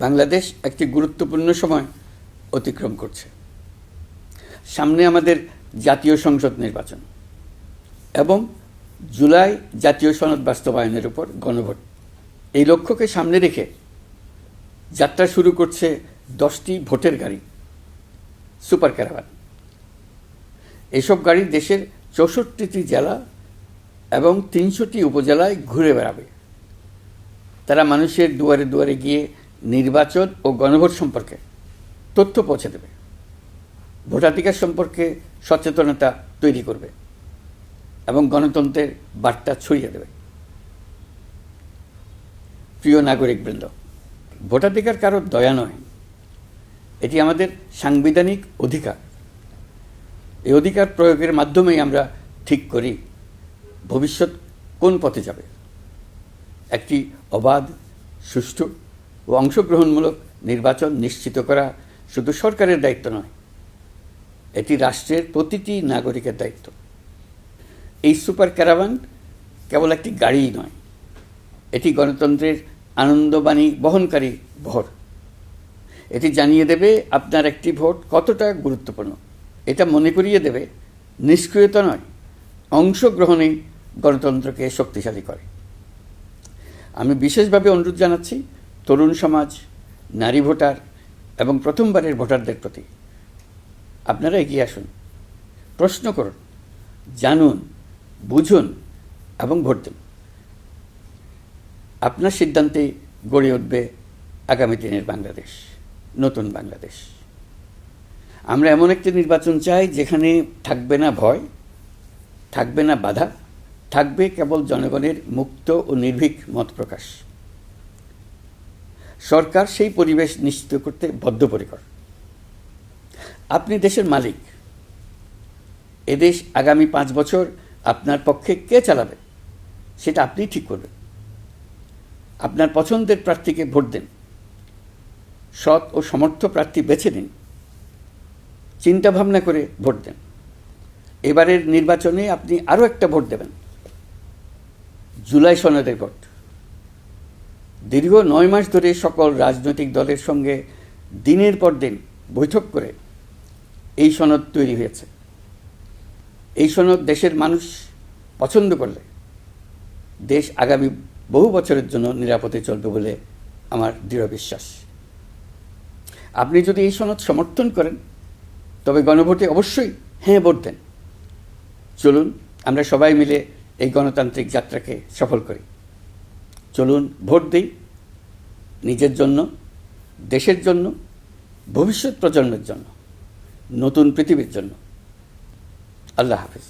বাংলাদেশ একটি গুরুত্বপূর্ণ সময় অতিক্রম করছে। সামনে আমাদের জাতীয় সংসদ নির্বাচন এবং জুলাই জাতীয় সনদ বাস্তবায়নের উপর গণভোট। এই লক্ষ্যকে সামনে রেখে যাত্রা শুরু করছে 10টি ভোটের গাড়ি, সুপার ক্যারাভান। এসব গাড়ি দেশের 64টি জেলা এবং 300টি উপজেলায় ঘুরে বেড়াবে। তারা মানুষের দুয়ারে দুয়ারে গিয়ে নির্বাচন ও গণভোট সম্পর্কে তথ্য পৌঁছে দেবে, ভোটাধিকার সম্পর্কে সচেতনতা তৈরি করবে এবং গণতন্ত্রের বার্তা ছড়িয়ে দেবে। প্রিয় নাগরিকবৃন্দ, ভোটাধিকার কারো দয়া নয়, এটি আমাদের সাংবিধানিক অধিকার। এই অধিকার প্রয়োগের মাধ্যমেই আমরা ঠিক করি ভবিষ্যৎ কোন পথে যাবে। একটি অবাধ, সুষ্ঠু ও অংশগ্রহণমূলক নির্বাচন নিশ্চিত করা শুধু সরকারের দায়িত্ব নয়, এটি রাষ্ট্রের প্রতিটি নাগরিকের দায়িত্ব। এই সুপার ক্যারাভান কেবল একটি গাড়িই নয়, এটি গণতন্ত্রের আনন্দবাণী বহনকারী ভোট। এটি জানিয়ে দেবে আপনার একটি ভোট কতটা গুরুত্বপূর্ণ। এটা মনে করিয়ে দেবে নিষ্ক্রিয়তা নয়, অংশগ্রহণেই গণতন্ত্রকে শক্তিশালী করে। আমি বিশেষভাবে অনুরোধ জানাচ্ছি তরুণ সমাজ, নারী ভোটার এবং প্রথমবারের ভোটারদের প্রতি, আপনারা এগিয়ে আসুন, প্রশ্ন করুন, জানুন, বুঝুন এবং ভোট দিন। আপনার সিদ্ধান্তে গড়ে উঠবে আগামী দিনের বাংলাদেশ, নতুন বাংলাদেশ। আমরা এমন একটি নির্বাচন চাই যেখানে থাকবে না ভয়, থাকবে না বাধা, থাকবে কেবল জনগণের মুক্ত ও নির্ভীক মত প্রকাশ। সরকার সেই পরিবেশ নিশ্চিত করতে বদ্ধপরিকর। আপনি দেশের মালিক। এদেশ আগামী 5 বছর আপনার পক্ষে কে চালাবে সেটা আপনিই ঠিক করবেন। আপনার পছন্দের প্রার্থীকে ভোট দেন, সৎ ও সমর্থ প্রার্থী বেছে নিন, চিন্তা ভাবনা করে ভোট দেন। এবারের নির্বাচনে আপনি আরও একটা ভোট দেবেন, জুলাই সনদের ভোট। দীর্ঘ 9 মাস ধরে সকল রাজনৈতিক দলের সঙ্গে দিনের পর দিন বৈঠক করে এই সনদ তৈরি হয়েছে। এই সনদ দেশের মানুষ পছন্দ করলে দেশ আগামী বহু বছরের জন্য নিরাপদে চলবে বলে আমার দৃঢ় বিশ্বাস। আপনি যদি এই সনদ সমর্থন করেন তবে গণভোটে অবশ্যই হ্যাঁ ভোট দেন। চলুন আমরা সবাই মিলে এই গণতান্ত্রিক যাত্রাকে সফল করি। চলুন ভোট দিই, নিজের জন্য, দেশের জন্য, ভবিষ্যৎ প্রজন্মের জন্য, নতুন পৃথিবীর জন্য। আল্লাহ হাফেজ।